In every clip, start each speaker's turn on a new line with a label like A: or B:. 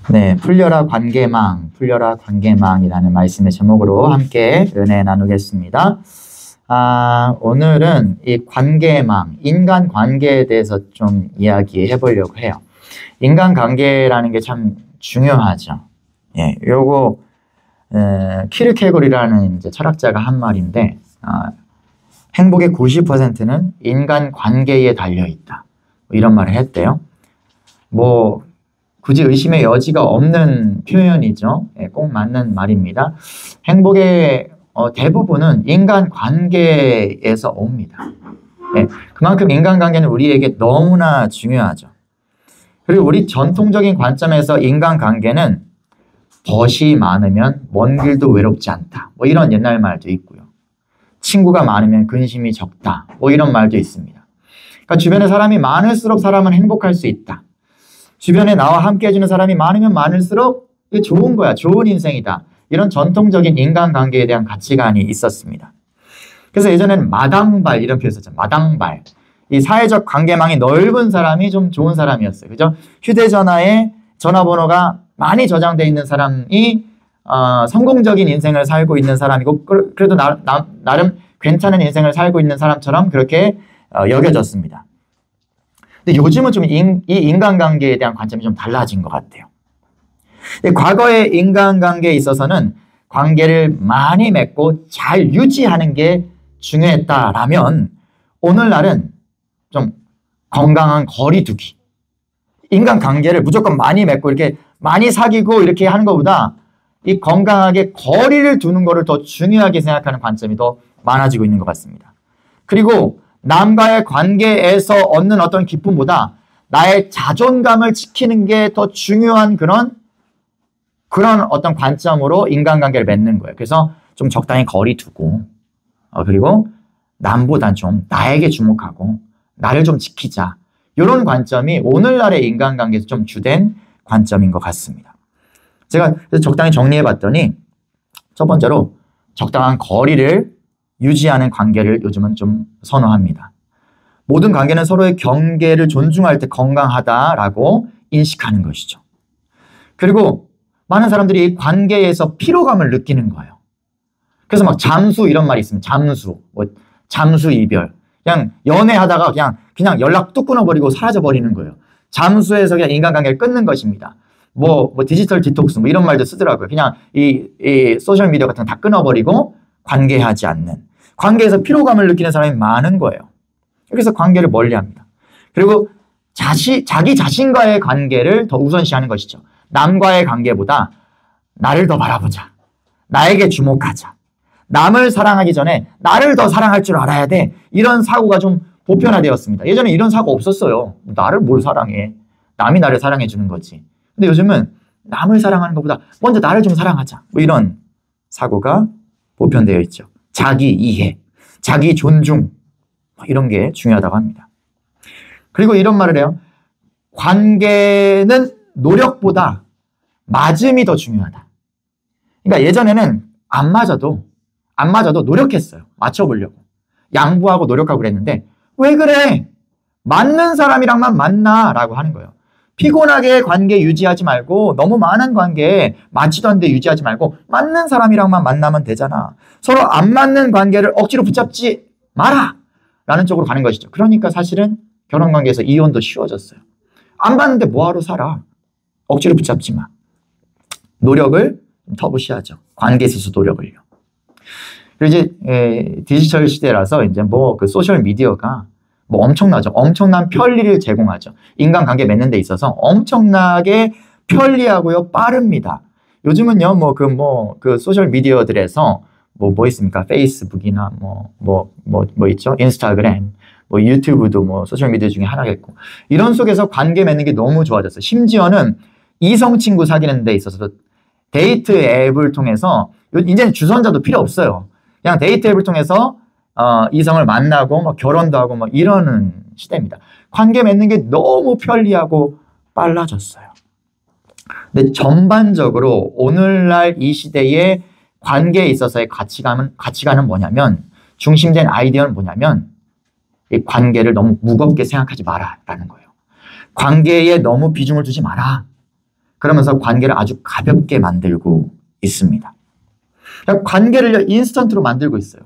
A: 네, 풀려라 관계망, 풀려라 관계망이라는 말씀의 제목으로 함께 은혜 나누겠습니다. 오늘은 이 관계망, 인간 관계에 대해서 좀 이야기해 보려고 해요. 인간 관계라는 게 참 중요하죠. 예, 요거 키르케고르라는 이제 철학자가 한 말인데, 행복의 90%는 인간 관계에 달려 있다. 이런 말을 했대요. 뭐 굳이 의심의 여지가 없는 표현이죠. 예, 꼭 맞는 말입니다. 행복의 대부분은 인간 관계에서 옵니다. 예, 그만큼 인간 관계는 우리에게 너무나 중요하죠. 그리고 우리 전통적인 관점에서 인간 관계는 벗이 많으면 먼 길도 외롭지 않다. 뭐 이런 옛날 말도 있고요. 친구가 많으면 근심이 적다. 뭐 이런 말도 있습니다. 그러니까 주변에 사람이 많을수록 사람은 행복할 수 있다. 주변에 나와 함께 해주는 사람이 많으면 많을수록 이게 좋은 거야. 좋은 인생이다. 이런 전통적인 인간관계에 대한 가치관이 있었습니다. 그래서 예전에는 마당발 이런 표현 썼죠. 마당발. 이 사회적 관계망이 넓은 사람이 좀 좋은 사람이었어요. 그죠? 휴대전화에 전화번호가 많이 저장되어 있는 사람이 성공적인 인생을 살고 있는 사람이고, 그래도 나름 괜찮은 인생을 살고 있는 사람처럼 그렇게 여겨졌습니다. 근데 요즘은 좀 이 인간관계에 대한 관점이 좀 달라진 것 같아요. 과거의 인간관계에 있어서는 관계를 많이 맺고 잘 유지하는 게 중요했다라면, 오늘날은 좀 건강한 거리두기. 인간관계를 무조건 많이 맺고 이렇게 많이 사귀고 이렇게 하는 것보다 이 건강하게 거리를 두는 것을 더 중요하게 생각하는 관점이 더 많아지고 있는 것 같습니다. 그리고 남과의 관계에서 얻는 어떤 기쁨보다 나의 자존감을 지키는 게 더 중요한 그런 어떤 관점으로 인간관계를 맺는 거예요. 그래서 좀 적당히 거리 두고, 그리고 남보단 좀 나에게 주목하고 나를 좀 지키자. 이런 관점이 오늘날의 인간관계에서 좀 주된 관점인 것 같습니다. 제가 적당히 정리해 봤더니, 첫 번째로 적당한 거리를 유지하는 관계를 요즘은 좀 선호합니다. 모든 관계는 서로의 경계를 존중할 때 건강하다라고 인식하는 것이죠. 그리고 많은 사람들이 이 관계에서 피로감을 느끼는 거예요. 그래서 막 잠수 이런 말이 있습니다. 잠수, 잠수 이별. 그냥 연애하다가 그냥 연락 뚝 끊어버리고 사라져버리는 거예요. 잠수해서 그냥 인간관계를 끊는 것입니다. 뭐 디지털 디톡스 뭐 이런 말도 쓰더라고요. 그냥 이 소셜미디어 같은 거 다 끊어버리고 관계하지 않는. 관계에서 피로감을 느끼는 사람이 많은 거예요. 그래서 관계를 멀리합니다. 그리고 자기 자신과의 관계를 더 우선시하는 것이죠. 남과의 관계보다 나를 더 바라보자. 나에게 주목하자. 남을 사랑하기 전에 나를 더 사랑할 줄 알아야 돼. 이런 사고가 좀 보편화되었습니다. 예전에 이런 사고 없었어요. 나를 뭘 사랑해. 남이 나를 사랑해 주는 거지. 근데 요즘은 남을 사랑하는 것보다 먼저 나를 좀 사랑하자. 뭐 이런 사고가 보편되어 있죠. 자기 이해, 자기 존중, 이런 게 중요하다고 합니다. 그리고 이런 말을 해요. 관계는 노력보다 맞음이 더 중요하다. 그러니까 예전에는 안 맞아도 노력했어요. 맞춰보려고. 양보하고 노력하고 그랬는데, 왜 그래? 맞는 사람이랑만 만나라고 하는 거예요. 피곤하게 관계 유지하지 말고, 너무 많은 관계 맞지도 않는데 유지하지 말고 맞는 사람이랑만 만나면 되잖아. 서로 안 맞는 관계를 억지로 붙잡지 마라 라는 쪽으로 가는 것이죠. 그러니까 사실은 결혼관계에서 이혼도 쉬워졌어요. 안 맞는데 뭐하러 살아. 억지로 붙잡지 마. 노력을 터부시하죠. 관계에 있어서 노력을요. 그리고 이제 디지털 시대라서 이제 그 소셜 미디어가 엄청나죠. 엄청난 편리를 제공하죠. 인간관계 맺는 데 있어서 엄청나게 편리하고요, 빠릅니다. 요즘은요, 그 소셜 미디어들에서 뭐 있습니까? 페이스북이나 뭐 있죠? 인스타그램, 유튜브도 소셜 미디어 중에 하나겠고. 이런 속에서 관계 맺는 게 너무 좋아졌어요. 심지어는 이성 친구 사귀는 데 있어서도 데이트 앱을 통해서, 이제는 주선자도 필요 없어요. 그냥 데이트 앱을 통해서 이성을 만나고 결혼도 하고 이러는 시대입니다. 관계 맺는 게 너무 편리하고 빨라졌어요. 근데 전반적으로 오늘날 이 시대의 관계에 있어서의 가치관은 뭐냐면, 중심된 아이디어는 뭐냐면, 이 관계를 너무 무겁게 생각하지 마라라는 거예요. 관계에 너무 비중을 두지 마라. 그러면서 관계를 아주 가볍게 만들고 있습니다. 그러니까 관계를 인스턴트로 만들고 있어요.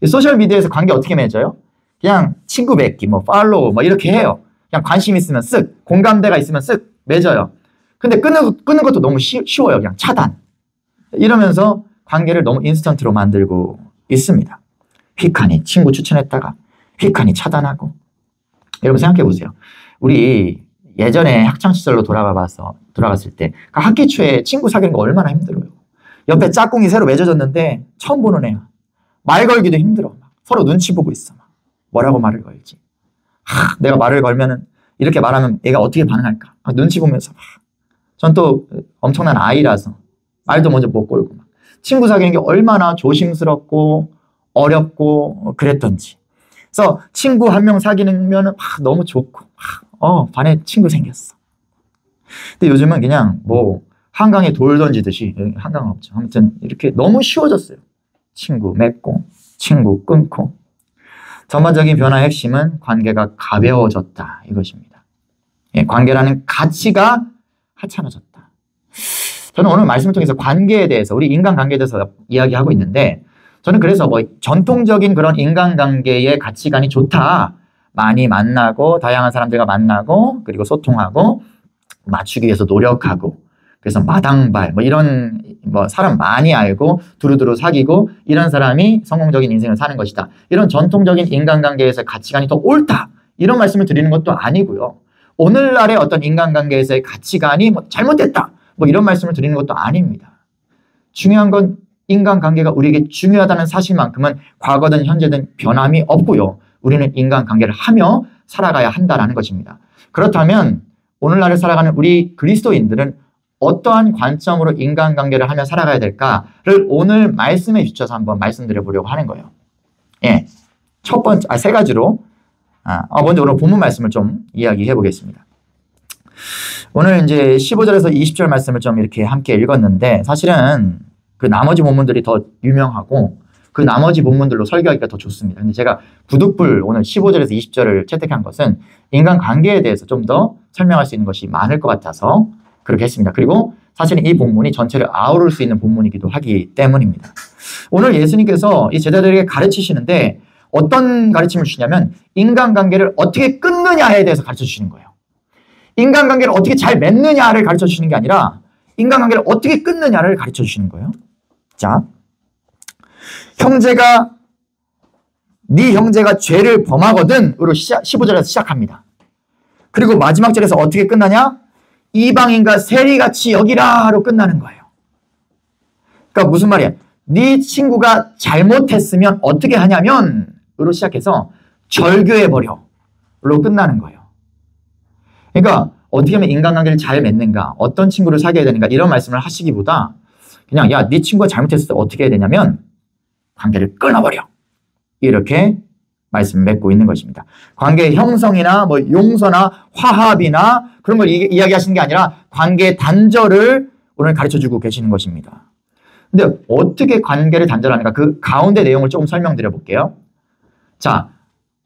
A: 이 소셜미디어에서 관계 어떻게 맺어요? 그냥 친구 맺기, 뭐 팔로우 뭐 이렇게 해요. 그냥 관심 있으면 쓱, 공감대가 있으면 쓱 맺어요. 근데 끊는 것도 너무 쉬워요. 그냥 차단. 이러면서 관계를 너무 인스턴트로 만들고 있습니다. 휙하니 친구 추천했다가 휙하니 차단하고. 여러분 생각해 보세요. 우리 예전에 학창시절로 돌아갔을 때 그 학기 초에 친구 사귀는 거 얼마나 힘들어요. 옆에 짝꿍이 새로 맺어졌는데 처음 보는 애야. 말 걸기도 힘들어. 서로 눈치 보고 있어. 뭐라고 말을 걸지. 내가 말을 걸면은 이렇게 말하면 얘가 어떻게 반응할까. 눈치 보면서 전 또 엄청난 아이라서 말도 먼저 못 걸고 친구 사귀는 게 얼마나 조심스럽고 어렵고 그랬던지. 그래서 친구 한 명 사귀면 너무 좋고 반에 친구 생겼어. 근데 요즘은 그냥 뭐 한강에 돌 던지듯이, 한강은 없죠. 아무튼 이렇게 너무 쉬워졌어요. 친구 맺고 친구 끊고. 전반적인 변화의 핵심은 관계가 가벼워졌다 이것입니다. 관계라는 가치가 하찮아졌다. 저는 오늘 말씀을 통해서 관계에 대해서, 우리 인간관계에 대해서 이야기하고 있는데, 저는 그래서 뭐 전통적인 그런 인간관계의 가치관이 좋다. 많이 만나고 다양한 사람들과 만나고 그리고 소통하고 맞추기 위해서 노력하고, 그래서 마당발 뭐 이런 뭐 사람 많이 알고 두루두루 사귀고 이런 사람이 성공적인 인생을 사는 것이다. 이런 전통적인 인간관계에서의 가치관이 더 옳다. 이런 말씀을 드리는 것도 아니고요. 오늘날의 어떤 인간관계에서의 가치관이 뭐 잘못됐다. 뭐 이런 말씀을 드리는 것도 아닙니다. 중요한 건 인간관계가 우리에게 중요하다는 사실만큼은 과거든 현재든 변함이 없고요. 우리는 인간관계를 하며 살아가야 한다는 것입니다. 그렇다면 오늘날을 살아가는 우리 그리스도인들은 어떠한 관점으로 인간관계를 하며 살아가야 될까를 오늘 말씀에 비춰서 한번 말씀드려 보려고 하는 거예요. 첫 번째, 세 가지로. 먼저 오늘 본문 말씀을 좀 이야기해 보겠습니다. 오늘 이제 15절에서 20절 말씀을 좀 이렇게 함께 읽었는데, 사실은 그 나머지 본문들이 더 유명하고 그 나머지 본문들로 설교하기가 더 좋습니다. 근데 제가 부득불 오늘 15절에서 20절을 채택한 것은 인간관계에 대해서 좀 더 설명할 수 있는 것이 많을 것 같아서 그렇게 했습니다. 그리고 사실은 이 본문이 전체를 아우를 수 있는 본문이기도 하기 때문입니다. 오늘 예수님께서 이 제자들에게 가르치시는데 어떤 가르침을 주시냐면 인간관계를 어떻게 끊느냐에 대해서 가르쳐 주시는 거예요. 인간관계를 어떻게 잘 맺느냐를 가르쳐 주시는 게 아니라 인간관계를 어떻게 끊느냐를 가르쳐 주시는 거예요. 자, 네 형제가 죄를 범하거든으로 15절에서 시작합니다. 그리고 마지막 절에서 어떻게 끝나냐? 이방인과 세리같이 여기라로 끝나는 거예요. 그러니까 무슨 말이야? 네 친구가 잘못했으면 어떻게 하냐면 으로 시작해서 절교해버려 로 끝나는 거예요. 그러니까 어떻게 하면 인간관계를 잘 맺는가, 어떤 친구를 사귀어야 되는가 이런 말씀을 하시기보다 그냥 야, 네 친구가 잘못했을 때 어떻게 해야 되냐면 관계를 끊어버려 이렇게 말씀을 맺고 있는 것입니다. 관계의 형성이나 뭐 용서나 화합이나 그런 걸 이야기하시는 게 아니라 관계의 단절을 오늘 가르쳐주고 계시는 것입니다. 근데 어떻게 관계를 단절하는가, 그 가운데 내용을 조금 설명드려 볼게요. 자,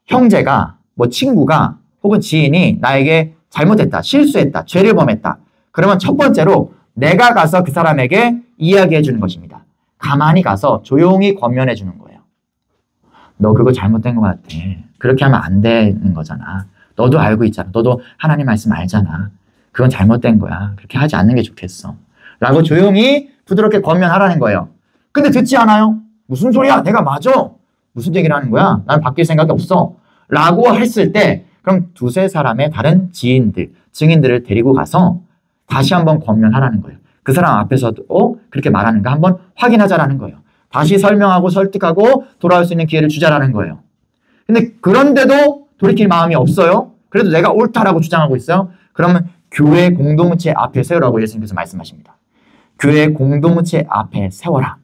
A: 형제가 뭐 친구가 혹은 지인이 나에게 잘못했다, 실수했다, 죄를 범했다. 그러면 첫 번째로 내가 가서 그 사람에게 이야기해 주는 것입니다. 가만히 가서 조용히 권면해 주는 거예요. 너 그거 잘못된 것 같아. 그렇게 하면 안 되는 거잖아. 너도 알고 있잖아. 너도 하나님 말씀 알잖아. 그건 잘못된 거야. 그렇게 하지 않는 게 좋겠어. 라고 조용히 부드럽게 권면하라는 거예요. 근데 듣지 않아요? 무슨 소리야? 내가 맞아. 무슨 얘기를 하는 거야? 난 바뀔 생각이 없어. 라고 했을 때 그럼 두세 사람의 다른 지인들, 증인들을 데리고 가서 다시 한번 권면하라는 거예요. 그 사람 앞에서도 그렇게 말하는가 한번 확인하자라는 거예요. 다시 설명하고 설득하고 돌아올 수 있는 기회를 주자라는 거예요. 근데 그런데도 돌이킬 마음이 없어요. 그래도 내가 옳다라고 주장하고 있어요. 그러면 교회 공동체 앞에 세우라고 예수님께서 말씀하십니다. 교회 공동체 앞에 세워라.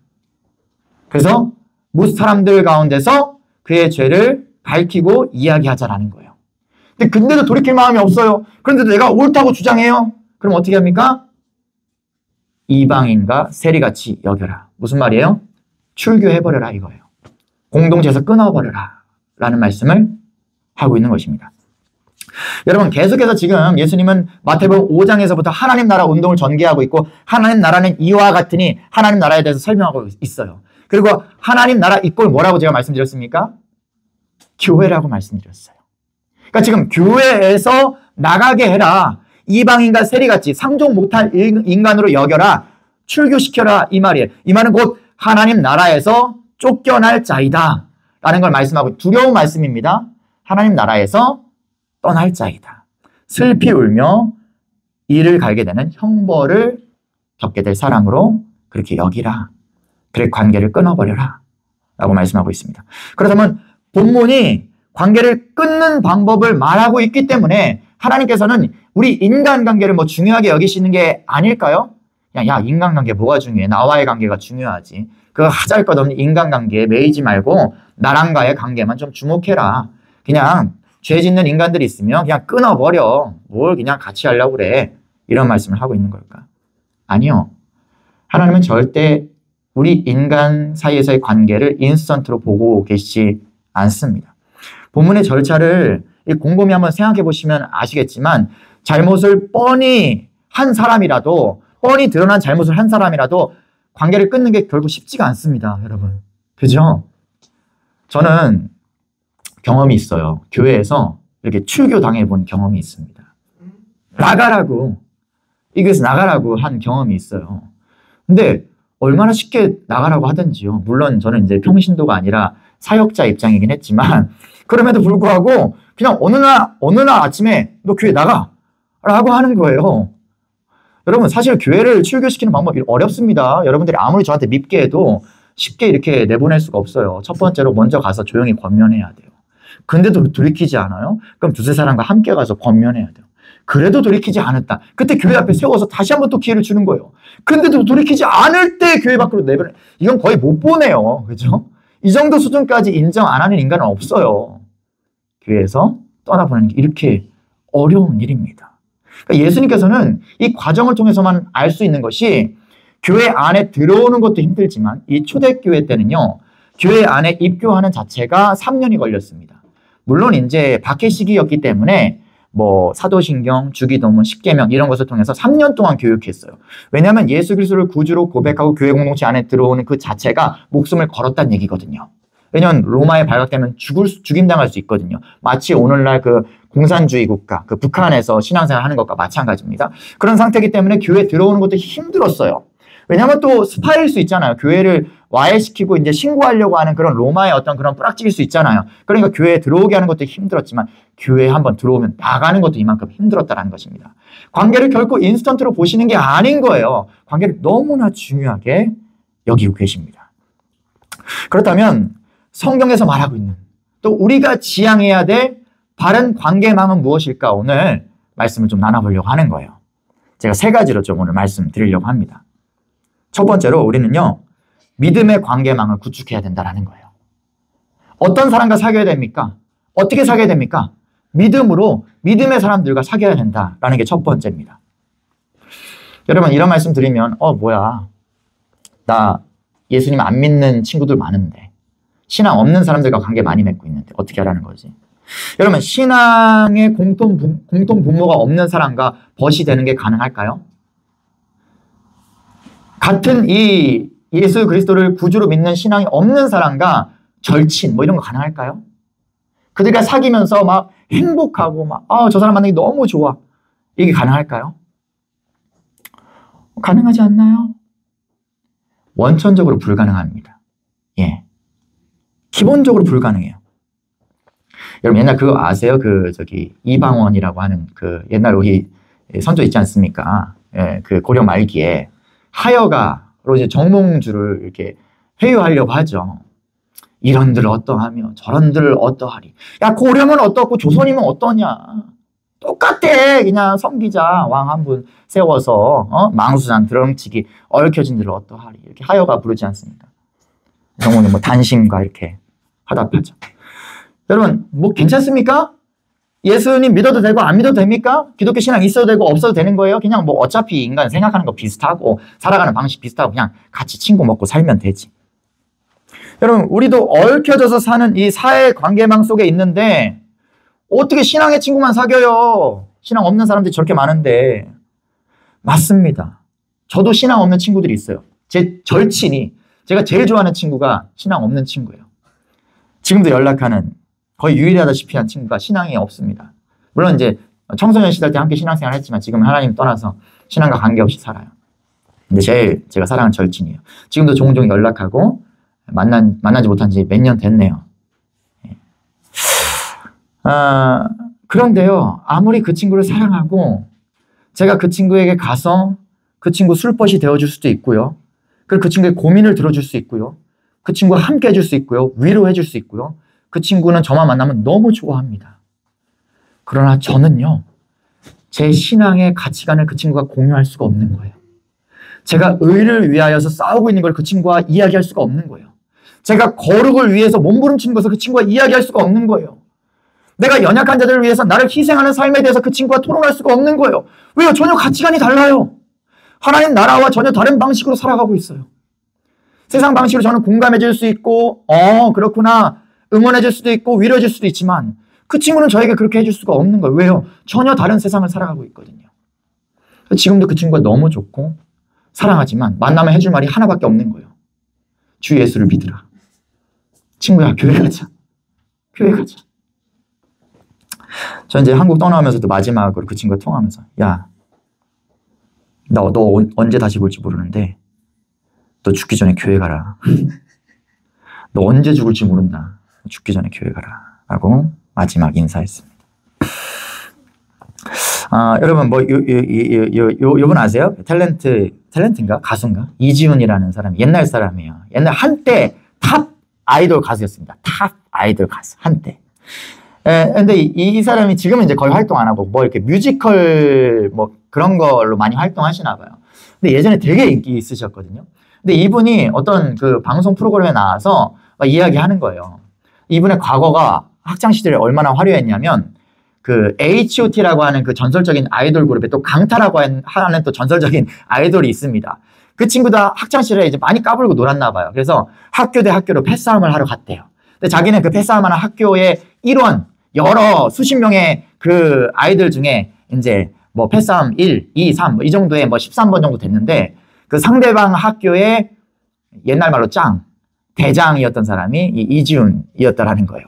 A: 그래서 모든 사람들 가운데서 그의 죄를 밝히고 이야기하자라는 거예요. 근데도 돌이킬 마음이 없어요. 그런데도 내가 옳다고 주장해요. 그럼 어떻게 합니까? 이방인과 세리같이 여겨라. 무슨 말이에요? 출교해버려라 이거예요. 공동체에서 끊어버려라 라는 말씀을 하고 있는 것입니다. 여러분 계속해서 지금 예수님은 마태복음 5장에서부터 하나님 나라 운동을 전개하고 있고 하나님 나라는 이와 같으니 하나님 나라에 대해서 설명하고 있어요. 그리고 하나님 나라 이꼴 뭐라고 제가 말씀드렸습니까? 교회라고 말씀드렸어요. 그러니까 지금 교회에서 나가게 해라. 이방인과 세리같이 상종 못할 인간으로 여겨라. 출교시켜라 이 말이에요. 이 말은 곧 하나님 나라에서 쫓겨날 자이다 라는 걸 말씀하고 두려운 말씀입니다. 하나님 나라에서 떠날 자이다. 슬피 울며 이를 갈게 되는 형벌을 겪게 될 사람으로 그렇게 여기라. 그래 관계를 끊어버려라 라고 말씀하고 있습니다. 그렇다면 본문이 관계를 끊는 방법을 말하고 있기 때문에 하나님께서는 우리 인간관계를 뭐 중요하게 여기시는 게 아닐까요? 야 인간관계 뭐가 중요해? 나와의 관계가 중요하지. 그 하잘것없는 인간관계에 매이지 말고 나랑과의 관계만 좀 주목해라. 그냥 죄 짓는 인간들이 있으면 그냥 끊어버려. 뭘 그냥 같이 하려고 그래. 이런 말씀을 하고 있는 걸까? 아니요. 하나님은 절대 우리 인간 사이에서의 관계를 인스턴트로 보고 계시지 않습니다. 본문의 절차를 곰곰이 한번 생각해 보시면 아시겠지만 잘못을 뻔히 한 사람이라도 뻔히 드러난 잘못을 한 사람이라도 관계를 끊는 게 결국 쉽지가 않습니다. 여러분. 그죠? 저는 경험이 있어요. 교회에서 이렇게 출교 당해본 경험이 있습니다. 나가라고. 이것에서 나가라고 한 경험이 있어요. 근데 얼마나 쉽게 나가라고 하든지요. 물론 저는 이제 평신도가 아니라 사역자 입장이긴 했지만 그럼에도 불구하고 그냥 어느 날 아침에 너 교회 나가 라고 하는 거예요. 여러분 사실 교회를 출교시키는 방법이 어렵습니다. 여러분들이 아무리 저한테 밉게 해도 쉽게 이렇게 내보낼 수가 없어요. 첫 번째로 먼저 가서 조용히 권면해야 돼요. 근데도 돌이키지 않아요? 그럼 두세 사람과 함께 가서 권면해야 돼요. 그래도 돌이키지 않았다. 그때 교회 앞에 세워서 다시 한번 또 기회를 주는 거예요. 근데도 돌이키지 않을 때 교회 밖으로 내보내. 이건 거의 못 보내요. 그죠? 이 정도 수준까지 인정 안 하는 인간은 없어요. 교회에서 떠나보내는 게 이렇게 어려운 일입니다. 그러니까 예수님께서는 이 과정을 통해서만 알 수 있는 것이 교회 안에 들어오는 것도 힘들지만 이 초대교회 때는요. 교회 안에 입교하는 자체가 3년이 걸렸습니다. 물론 이제 박해 시기였기 때문에 뭐 사도신경, 주기도문, 십계명 이런 것을 통해서 3년 동안 교육했어요. 왜냐하면 예수 그리스도를 구주로 고백하고 교회 공동체 안에 들어오는 그 자체가 목숨을 걸었다는 얘기거든요. 왜냐하면 로마에 발각되면 죽임당할 수 있거든요. 마치 오늘날 그 공산주의 국가, 그 북한에서 신앙생활 하는 것과 마찬가지입니다. 그런 상태이기 때문에 교회에 들어오는 것도 힘들었어요. 왜냐하면 또 스파일 수 있잖아요. 교회를 와해시키고 이제 신고하려고 하는 그런 로마의 어떤 그런 뿌락질일 수 있잖아요. 그러니까 교회에 들어오게 하는 것도 힘들었지만 교회에 한번 들어오면 나가는 것도 이만큼 힘들었다는 것입니다. 관계를 결코 인스턴트로 보시는 게 아닌 거예요. 관계를 너무나 중요하게 여기고 계십니다. 그렇다면 성경에서 말하고 있는 또 우리가 지향해야 될 바른 관계망은 무엇일까? 오늘 말씀을 좀 나눠보려고 하는 거예요. 제가 3가지로 좀 오늘 말씀드리려고 합니다. 첫 번째로 우리는요. 믿음의 관계망을 구축해야 된다는 거예요. 어떤 사람과 사귀어야 됩니까? 어떻게 사귀어야 됩니까? 믿음으로 믿음의 사람들과 사귀어야 된다라는 게 첫 번째입니다. 여러분 이런 말씀 드리면 뭐야 나 예수님 안 믿는 친구들 많은데 신앙 없는 사람들과 관계 많이 맺고 있는데 어떻게 하라는 거지? 여러분 신앙의 공통 부모가 없는 사람과 벗이 되는 게 가능할까요? 같은 이 예수 그리스도를 구주로 믿는 신앙이 없는 사람과 절친 뭐 이런 거 가능할까요? 그들과 사귀면서 막 행복하고 막 저 사람 만나기 너무 좋아. 이게 가능할까요? 가능하지 않나요? 원천적으로 불가능합니다. 예. 기본적으로 불가능해요. 여러분 옛날 그거 아세요? 이방원이라고 하는 그 옛날 우리 선조 있지 않습니까? 예, 그 고려 말기에 하여가로 이제 정몽주를 이렇게 회유하려고 하죠. 이런들 어떠하며 저런들 어떠하리. 야 고려면 어떻고 조선이면 어떠냐. 똑같아. 그냥 성기자 왕 한 분 세워서 망수산 드럼치기 얽혀진 들을 어떠하리. 이렇게 하여가 부르지 않습니까? 정몽은 뭐 단신과 이렇게 화답하죠. 여러분 뭐 괜찮습니까? 예수님 믿어도 되고 안 믿어도 됩니까? 기독교 신앙 있어도 되고 없어도 되는 거예요? 그냥 뭐 어차피 인간 생각하는 거 비슷하고 살아가는 방식 비슷하고 그냥 같이 친구 먹고 살면 되지. 여러분 우리도 얽혀져서 사는 이 사회 관계망 속에 있는데 어떻게 신앙의 친구만 사귀어요? 신앙 없는 사람들이 저렇게 많은데. 맞습니다. 저도 신앙 없는 친구들이 있어요. 제 절친이, 제가 제일 좋아하는 친구가 신앙 없는 친구예요. 지금도 연락하는 거의 유일하다시피 한 친구가 신앙이 없습니다. 물론 이제 청소년 시절 때 함께 신앙생활 했지만 지금 하나님 떠나서 신앙과 관계없이 살아요. 근데 제가 사랑하는 절친이에요. 지금도 종종 연락하고 만나지 못한 지 몇 년 됐네요. 그런데요, 아무리 그 친구를 사랑하고 제가 그 친구에게 가서 그 친구 술벗이 되어줄 수도 있고요. 그리고 그 친구의 고민을 들어줄 수 있고요. 그 친구와 함께 해줄 수 있고요. 위로해줄 수 있고요. 그 친구는 저만 만나면 너무 좋아합니다. 그러나 저는요, 제 신앙의 가치관을 그 친구가 공유할 수가 없는 거예요. 제가 의를 위하여서 싸우고 있는 걸 그 친구와 이야기할 수가 없는 거예요. 제가 거룩을 위해서 몸부림치는 것을 그 친구와 이야기할 수가 없는 거예요. 내가 연약한 자들을 위해서 나를 희생하는 삶에 대해서 그 친구와 토론할 수가 없는 거예요. 왜요? 전혀 가치관이 달라요. 하나님 나라와 전혀 다른 방식으로 살아가고 있어요. 세상 방식으로 저는 공감해 줄 수 있고 그렇구나 응원해 줄 수도 있고 위로해 줄 수도 있지만 그 친구는 저에게 그렇게 해줄 수가 없는 거예요. 왜요? 전혀 다른 세상을 살아가고 있거든요. 지금도 그 친구가 너무 좋고 사랑하지만 만나면 해줄 말이 하나밖에 없는 거예요. 주 예수를 믿으라. 친구야, 교회 가자. 교회 가자. 저 이제 한국 떠나면서도 마지막으로 그 친구가 통화하면서 야, 너 언제 다시 볼지 모르는데 너 죽기 전에 교회 가라. 너 언제 죽을지 모른다. 죽기 전에 교회 가라. 라고 마지막 인사했습니다. 여러분 요분 아세요? 탤런트인가? 가수인가? 이지훈이라는 사람이 옛날 사람이에요. 옛날 한때 탑 아이돌 가수였습니다. 탑 아이돌 가수 한때. 근데 이 사람이 지금은 이제 거의 활동 안 하고 뭐 이렇게 뮤지컬 뭐 그런 걸로 많이 활동하시나 봐요. 근데 예전에 되게 인기 있으셨거든요. 근데 이분이 어떤 그 방송 프로그램에 나와서 막 이야기하는 거예요. 이분의 과거가 학창 시절에 얼마나 화려했냐면 그 H.O.T라고 하는 그 전설적인 아이돌 그룹에 또 강타라고 하는 또 전설적인 아이돌이 있습니다. 그 친구도 학창 시절에 이제 많이 까불고 놀았나 봐요. 그래서 학교 대 학교로 패싸움을 하러 갔대요. 근데 자기는 그 패싸움하는 학교의 일원 여러 수십 명의 그 아이들 중에 이제 뭐 패싸움 1, 2, 3 뭐 이 정도의 뭐 13번 정도 됐는데 그 상대방 학교의 옛날 말로 대장이었던 사람이 이 이지훈이었다라는 거예요.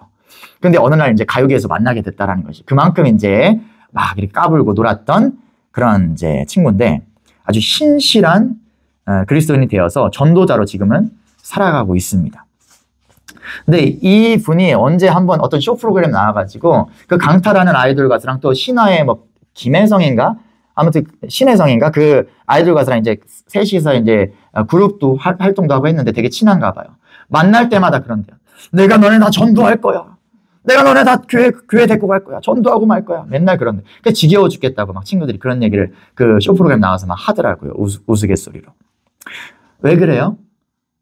A: 근데 어느 날 이제 가요계에서 만나게 됐다라는 것이 그만큼 이제 막 이렇게 까불고 놀았던 그런 이제 친구인데 아주 신실한 그리스도인이 되어서 전도자로 지금은 살아가고 있습니다. 근데 이 분이 언제 한번 어떤 쇼 프로그램 나와가지고 그 강타라는 아이돌 가수랑 또 신화의 뭐 김혜성인가? 아무튼 신혜성인가? 그 아이돌 가수랑 이제 셋이서 이제 그룹도 활동도 하고 했는데 되게 친한가 봐요. 만날 때마다 그런데요. 내가 너네 다 전도할 거야. 내가 너네 다 교회 데리고 갈 거야. 전도하고 말 거야. 맨날 그런데. 그 지겨워 죽겠다고 막 친구들이 그런 얘기를 그 쇼 프로그램 나와서 막 하더라고요. 우스갯소리로. 왜 그래요?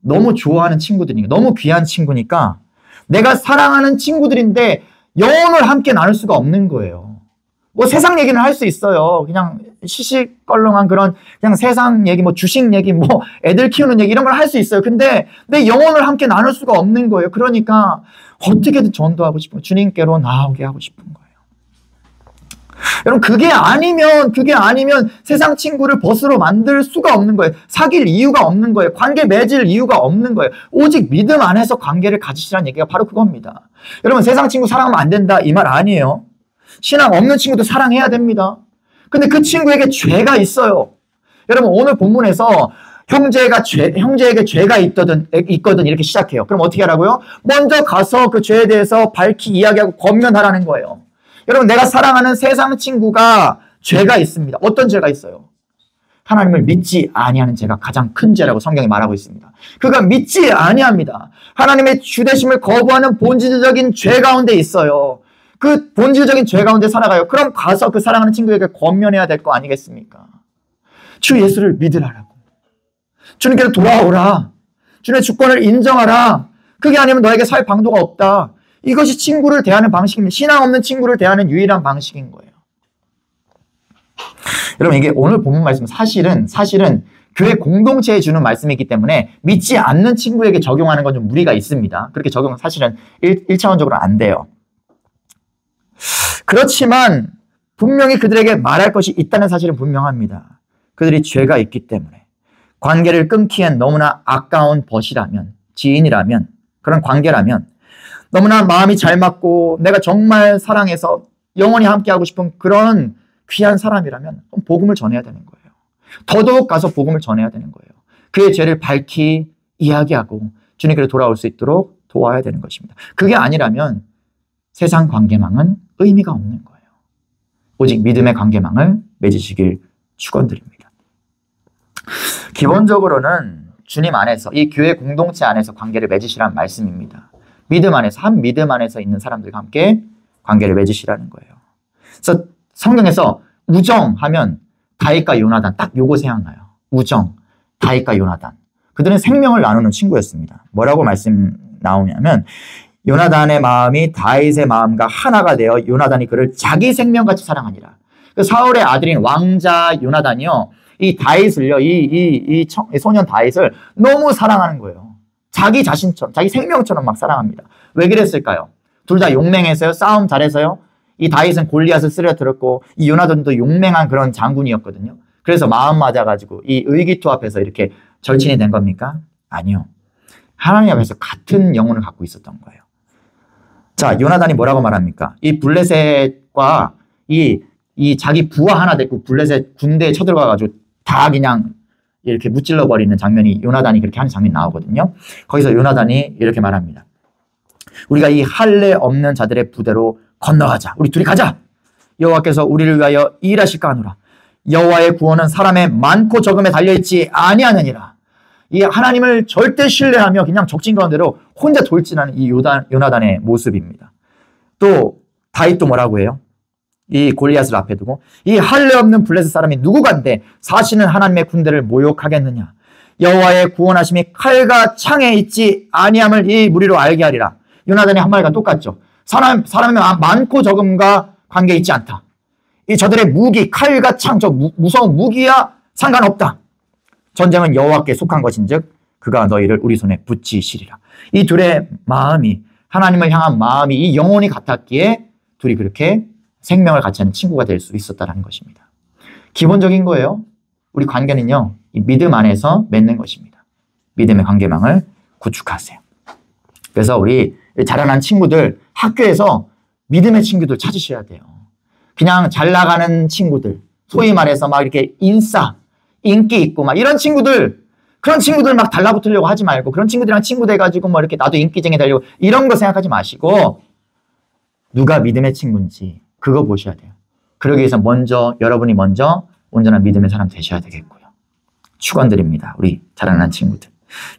A: 너무 좋아하는 친구들이니까, 너무 귀한 친구니까 내가 사랑하는 친구들인데 영혼을 함께 나눌 수가 없는 거예요. 뭐 세상 얘기는 할 수 있어요. 그냥 시시껄렁한 그런 그냥 세상 얘기, 뭐 주식 얘기, 뭐 애들 키우는 얘기 이런 걸 할 수 있어요. 근데 내 영혼을 함께 나눌 수가 없는 거예요. 그러니까 어떻게든 전도하고 싶은 주님께로 나오게 하고 싶은 거예요. 여러분 그게 아니면 세상 친구를 벗으로 만들 수가 없는 거예요. 사귈 이유가 없는 거예요. 관계 맺을 이유가 없는 거예요. 오직 믿음 안에서 관계를 가지시라는 얘기가 바로 그겁니다. 여러분 세상 친구 사랑하면 안 된다 이 말 아니에요. 신앙 없는 친구도 사랑해야 됩니다. 근데 그 친구에게 죄가 있어요. 여러분 오늘 본문에서 형제에게 죄가 있거든 이렇게 시작해요. 그럼 어떻게 하라고요? 먼저 가서 그 죄에 대해서 밝히 이야기하고 권면하라는 거예요. 여러분 내가 사랑하는 세상 친구가 죄가 있습니다. 어떤 죄가 있어요? 하나님을 믿지 아니하는 죄가 가장 큰 죄라고 성경이 말하고 있습니다. 그가 믿지 아니합니다. 하나님의 주되심을 거부하는 본질적인 죄 가운데 있어요. 그 본질적인 죄 가운데 살아가요. 그럼 가서 그 사랑하는 친구에게 권면해야 될 거 아니겠습니까? 주 예수를 믿으라고. 주님께로 돌아오라. 주님의 주권을 인정하라. 그게 아니면 너에게 살 방도가 없다. 이것이 친구를 대하는 방식입니다. 신앙 없는 친구를 대하는 유일한 방식인 거예요. 여러분 이게 오늘 본문 말씀 사실은 교회 공동체에 주는 말씀이기 때문에 믿지 않는 친구에게 적용하는 건 좀 무리가 있습니다. 그렇게 적용은 사실은 1차원적으로 안 돼요. 그렇지만 분명히 그들에게 말할 것이 있다는 사실은 분명합니다. 그들이 죄가 있기 때문에 관계를 끊기엔 너무나 아까운 벗이라면, 지인이라면, 그런 관계라면, 너무나 마음이 잘 맞고 내가 정말 사랑해서 영원히 함께하고 싶은 그런 귀한 사람이라면 복음을 전해야 되는 거예요. 더더욱 가서 복음을 전해야 되는 거예요. 그의 죄를 밝히 이야기하고 주님께로 돌아올 수 있도록 도와야 되는 것입니다. 그게 아니라면 세상 관계망은 의미가 없는 거예요. 오직 믿음의 관계망을 맺으시길 축원드립니다. 기본적으로는 주님 안에서, 이 교회 공동체 안에서 관계를 맺으시라는 말씀입니다. 믿음 안에서, 한 믿음 안에서 있는 사람들과 함께 관계를 맺으시라는 거예요. 그래서 성경에서 우정하면 다윗과 요나단, 딱 요거 생각나요. 우정, 다윗과 요나단. 그들은 생명을 나누는 친구였습니다. 뭐라고 말씀 나오냐면 요나단의 마음이 다윗의 마음과 하나가 되어 요나단이 그를 자기 생명같이 사랑하니라. 그 사울의 아들인 왕자 요나단이요, 이 다윗을요, 이 소년 다윗을 너무 사랑하는 거예요. 자기 자신처럼, 자기 생명처럼 막 사랑합니다. 왜 그랬을까요? 둘 다 용맹해서요, 싸움 잘해서요. 이 다윗은 골리앗을 쓰러뜨렸고 이 요나단도 용맹한 그런 장군이었거든요. 그래서 마음 맞아가지고 이 의기투합해서 이렇게 절친이 된 겁니까? 아니요. 하나님 앞에서 같은 영혼을 갖고 있었던 거예요. 자, 요나단이 뭐라고 말합니까? 이 블레셋과 이 자기 부하 하나 됐고 블레셋 군대에 쳐들어가가지고 다 그냥 이렇게 무찔러버리는 장면이, 요나단이 그렇게 하는 장면이 나오거든요. 거기서 요나단이 이렇게 말합니다. 우리가 이 할례 없는 자들의 부대로 건너가자. 우리 둘이 가자. 여호와께서 우리를 위하여 일하실까 하노라. 여호와의 구원은 사람의 많고 적음에 달려있지 아니하느니라. 이 하나님을 절대 신뢰하며 그냥 적진 가운데로 혼자 돌진하는 이 요나단의 모습입니다. 또 다윗도 뭐라고 해요? 이 골리앗을 앞에 두고 이 할례 없는 블레셋 사람이 누구간데 사시는 하나님의 군대를 모욕하겠느냐. 여호와의 구원하심이 칼과 창에 있지 아니함을 이 무리로 알게 하리라. 요나단의 한 말과 똑같죠. 사람의 많고 적음과 관계 있지 않다. 이 저들의 무기, 칼과 창, 저 무서운 무기야 상관없다. 전쟁은 여호와께 속한 것인즉 그가 너희를 우리 손에 붙이시리라. 이 둘의 마음이, 하나님을 향한 마음이, 이 영혼이 같았기에 둘이 그렇게 생명을 같이 하는 친구가 될 수 있었다는 것입니다. 기본적인 거예요. 우리 관계는요, 이 믿음 안에서 맺는 것입니다. 믿음의 관계망을 구축하세요. 그래서 우리 자라난 친구들, 학교에서 믿음의 친구들 찾으셔야 돼요. 그냥 잘 나가는 친구들, 소위 말해서 막 이렇게 인기 있고 막 이런 친구들, 그런 친구들 막 달라붙으려고 하지 말고, 그런 친구들이랑 친구 돼가지고 뭐 이렇게 나도 인기쟁이 되려고 이런 거 생각하지 마시고, 누가 믿음의 친구인지 그거 보셔야 돼요. 그러기 위해서 여러분이 먼저 온전한 믿음의 사람 되셔야 되겠고요. 축원드립니다. 우리 자라난 친구들.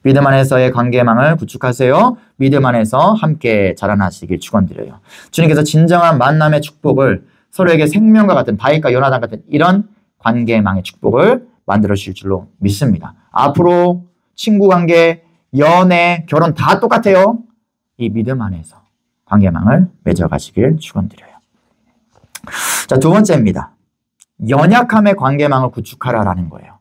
A: 믿음 안에서의 관계망을 구축하세요. 믿음 안에서 함께 자라나시길 축원드려요. 주님께서 진정한 만남의 축복을, 서로에게 생명과 같은 다윗과 요나단 같은 이런 관계망의 축복을 만들어 주실 줄로 믿습니다. 앞으로 친구 관계, 연애, 결혼 다 똑같아요. 이 믿음 안에서 관계망을 맺어가시길 축원드려요. 자, 두 번째입니다. 연약함의 관계망을 구축하라라는 거예요.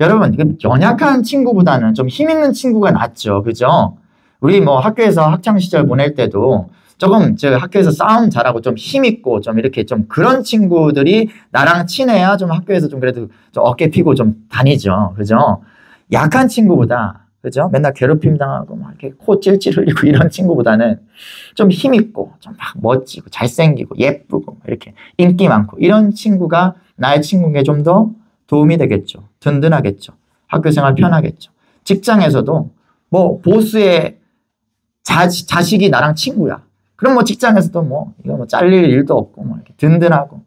A: 여러분, 연약한 친구보다는 좀 힘 있는 친구가 낫죠. 그죠? 우리 뭐 학교에서 학창시절 보낼 때도 조금 학교에서 싸움 잘하고 좀 힘있고 좀 이렇게 좀 그런 친구들이 나랑 친해야 좀 학교에서 좀 그래도 좀 어깨 피고 좀 다니죠. 그죠? 약한 친구보다, 그죠? 맨날 괴롭힘 당하고 막 이렇게 코 찔찔 흘리고 이런 친구보다는 좀 힘있고 좀 막 멋지고 잘생기고 예쁘고 이렇게 인기 많고 이런 친구가 나의 친구에게 좀 더 도움이 되겠죠. 든든하겠죠. 학교 생활 편하겠죠. 직장에서도 뭐 보스의 자식이 나랑 친구야. 그럼 뭐 직장에서도 뭐 이거 뭐 잘릴 일도 없고 뭐 이렇게 든든하고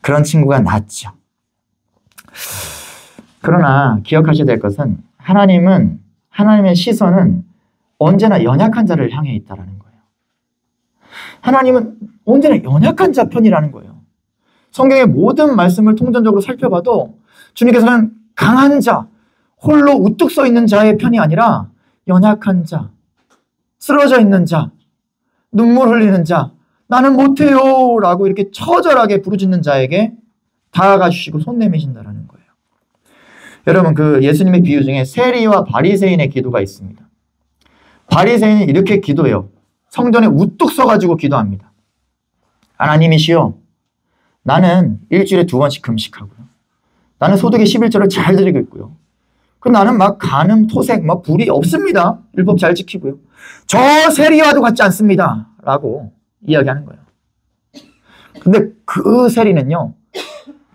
A: 그런 친구가 낫죠. 그러나 기억하셔야 될 것은 하나님의 시선은 언제나 연약한 자를 향해 있다라는 거예요. 하나님은 언제나 연약한 자 편이라는 거예요. 성경의 모든 말씀을 통전적으로 살펴봐도 주님께서는 강한 자, 홀로 우뚝 서 있는 자의 편이 아니라 연약한 자, 쓰러져 있는 자, 눈물 흘리는 자, 나는 못해요 라고 이렇게 처절하게 부르짖는 자에게 다가가 주시고 손 내미신다라는 거예요. 여러분, 그 예수님의 비유 중에 세리와 바리새인의 기도가 있습니다. 바리새인이 이렇게 기도해요. 성전에 우뚝 서가지고 기도합니다. 하나님이시여, 나는 일주일에 2번씩 금식하고요. 나는 소득의 11조를 잘 드리고 있고요. 그 나는 막 간음, 토색, 막 불이 없습니다. 율법 잘 지키고요. 저 세리와도 같지 않습니다. 라고 이야기하는 거예요. 근데 그 세리는요,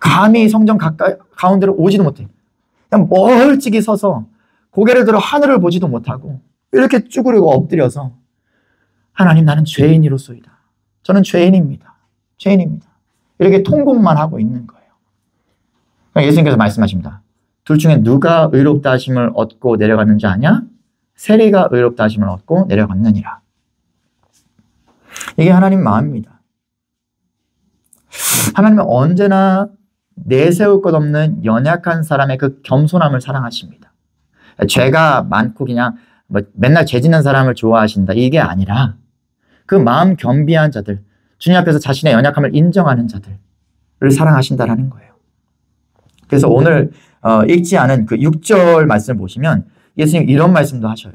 A: 감히 성전 가운데로 오지도 못해요. 그냥 멀찍이 서서 고개를 들어 하늘을 보지도 못하고 이렇게 쭈그리고 엎드려서 하나님, 나는 죄인이로소이다. 저는 죄인입니다. 죄인입니다. 이렇게 통곡만 하고 있는 거예요. 예수님께서 말씀하십니다. 둘 중에 누가 의롭다 하심을 얻고 내려갔는지 아냐? 세리가 의롭다 하심을 얻고 내려갔느니라. 이게 하나님 마음입니다. 하나님은 언제나 내세울 것 없는 연약한 사람의 그 겸손함을 사랑하십니다. 죄가 많고 그냥 맨날 죄 짓는 사람을 좋아하신다, 이게 아니라 그 마음 겸비한 자들, 주님 앞에서 자신의 연약함을 인정하는 자들을 사랑하신다라는 거예요. 그래서 오늘 읽지 않은 그 6절 말씀을 보시면 예수님 이런 말씀도 하셔요.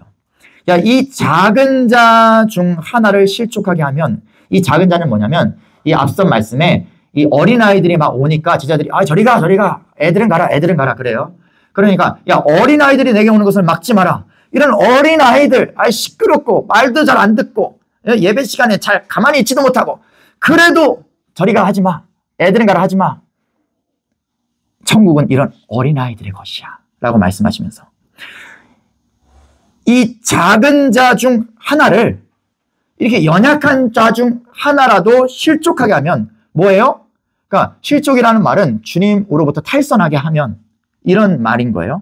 A: 야, 이 작은 자 중 하나를 실족하게 하면, 이 작은 자는 뭐냐면 이 앞선 말씀에 이 어린아이들이 막 오니까 제자들이 저리 가, 저리 가. 애들은 가라 그래요. 그러니까 야, 어린아이들이 내게 오는 것을 막지 마라. 이런 어린아이들, 시끄럽고 말도 잘 안 듣고 예배 시간에 잘 가만히 있지도 못하고, 그래도 저리 가 하지 마. 애들은 가라 하지 마. 천국은 이런 어린아이들의 것이야 라고 말씀하시면서 이 작은 자 중 하나를, 이렇게 연약한 자 중 하나라도 실족하게 하면 뭐예요? 그러니까 실족이라는 말은 주님으로부터 탈선하게 하면, 이런 말인 거예요.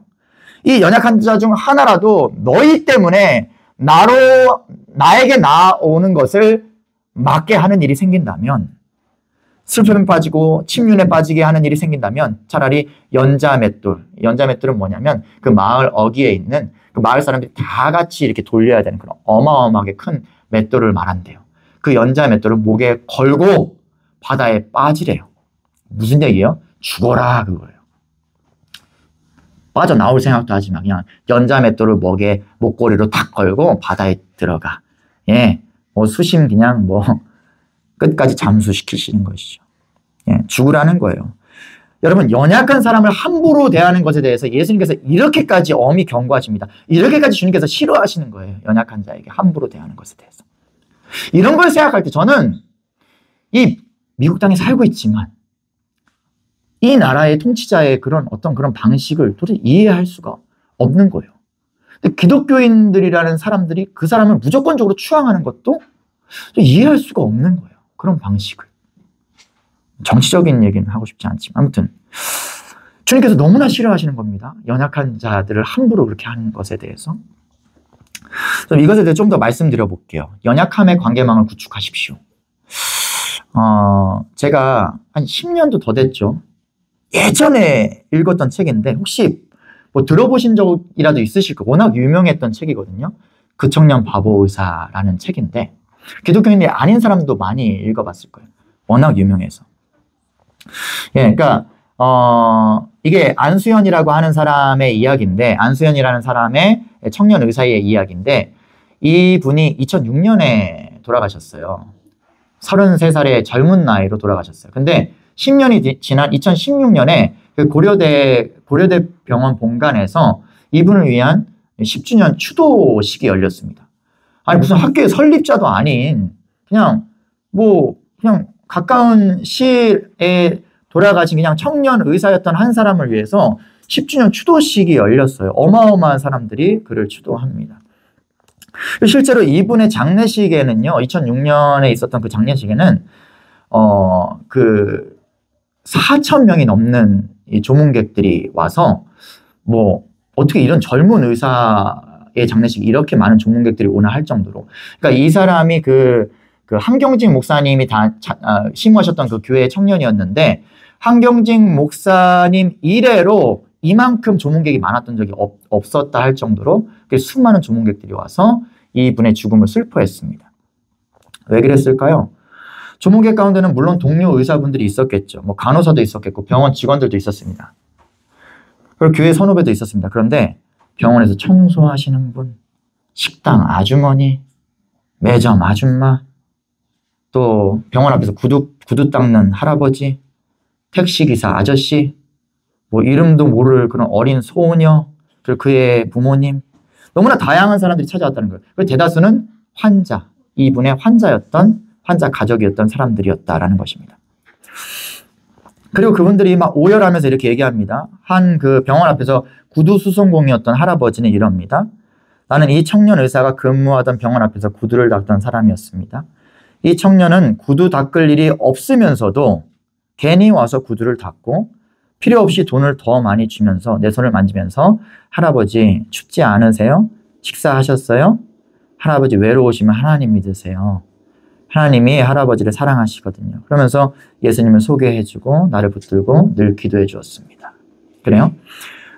A: 이 연약한 자 중 하나라도 너희 때문에 나에게 나오는 것을 막게 하는 일이 생긴다면, 슬픔에 빠지고 침륜에 빠지게 하는 일이 생긴다면 차라리 연자맷돌은 뭐냐면 그 마을 어귀에 있는 그 마을 사람들이 다 같이 이렇게 돌려야 되는 그런 어마어마하게 큰 맷돌을 말한대요. 그 연자맷돌을 목에 걸고 바다에 빠지래요. 무슨 얘기예요? 죽어라, 그거예요. 빠져나올 생각도 하지 마. 그냥 연자맷돌을 목걸이로 탁 걸고 바다에 들어가. 수심 그냥 끝까지 잠수시키시는 것이죠. 죽으라는 거예요. 여러분, 연약한 사람을 함부로 대하는 것에 대해서 예수님께서 이렇게까지 엄히 경고하십니다. 이렇게까지 주님께서 싫어하시는 거예요. 연약한 자에게 함부로 대하는 것에 대해서. 이런 걸 생각할 때 저는 이 미국 땅에 살고 있지만 이 나라의 통치자의 그런 방식을 도저히 이해할 수가 없는 거예요. 근데 기독교인들이라는 사람들이 그 사람을 무조건적으로 추앙하는 것도 이해할 수가 없는 거예요. 그런 방식을. 정치적인 얘기는 하고 싶지 않지만 아무튼 주님께서 너무나 싫어하시는 겁니다. 연약한 자들을 함부로 그렇게 하는 것에 대해서. 이것에 대해 좀 더 말씀드려 볼게요. 연약함의 관계망을 구축하십시오. 제가 한 10년도 더 됐죠. 예전에 읽었던 책인데 혹시 들어보신 적이라도 있으실 거예요. 워낙 유명했던 책이거든요. 그 청년 바보 의사라는 책인데 기독교인이 아닌 사람도 많이 읽어봤을 거예요. 워낙 유명해서. 그러니까 이게 안수현이라고 하는 사람의 이야기인데, 안수현이라는 사람의 청년 의사의 이야기인데, 이분이 2006년에 돌아가셨어요. 33살의 젊은 나이로 돌아가셨어요. 근데 10년이 지난 2016년에 그 고려대 병원 본관에서 이분을 위한 10주년 추도식이 열렸습니다. 아니 무슨 학교의 설립자도 아닌 그냥 가까운 시일에 돌아가신 그냥 청년 의사였던 한 사람을 위해서 10주년 추도식이 열렸어요. 어마어마한 사람들이 그를 추도합니다. 실제로 이분의 장례식에는요, 2006년에 있었던 그 장례식에는 4,000명이 넘는 이 조문객들이 와서 어떻게 이런 젊은 의사의 장례식이 이렇게 많은 조문객들이 오나 할 정도로. 그러니까 이 사람이 그 한경직 목사님이 심우하셨던 그 교회의 청년이었는데, 한경직 목사님 이래로 이만큼 조문객이 많았던 적이 없었다 할 정도로 수많은 조문객들이 와서 이분의 죽음을 슬퍼했습니다. 왜 그랬을까요? 조문객 가운데는 물론 동료 의사분들이 있었겠죠. 간호사도 있었겠고 병원 직원들도 있었습니다. 그리고 교회 선후배도 있었습니다. 그런데 병원에서 청소하시는 분, 식당 아주머니, 매점 아줌마, 또 병원 앞에서 구두 닦는 할아버지, 택시기사 아저씨, 뭐 이름도 모를 그런 어린 소녀, 그리고 그의 부모님, 너무나 다양한 사람들이 찾아왔다는 거예요. 그 대다수는 환자, 이분의 환자 가족이었던 사람들이었다라는 것입니다. 그리고 그분들이 막 오열하면서 이렇게 얘기합니다. 한 그 병원 앞에서 구두 수송공이었던 할아버지는 이럽니다. 나는 이 청년 의사가 근무하던 병원 앞에서 구두를 닦던 사람이었습니다. 이 청년은 구두 닦을 일이 없으면서도 괜히 와서 구두를 닦고 필요 없이 돈을 더 많이 주면서 내 손을 만지면서 할아버지 춥지 않으세요? 식사하셨어요? 할아버지 외로우시면 하나님 믿으세요. 하나님이 할아버지를 사랑하시거든요. 그러면서 예수님을 소개해주고 나를 붙들고 늘 기도해 주었습니다. 그래요?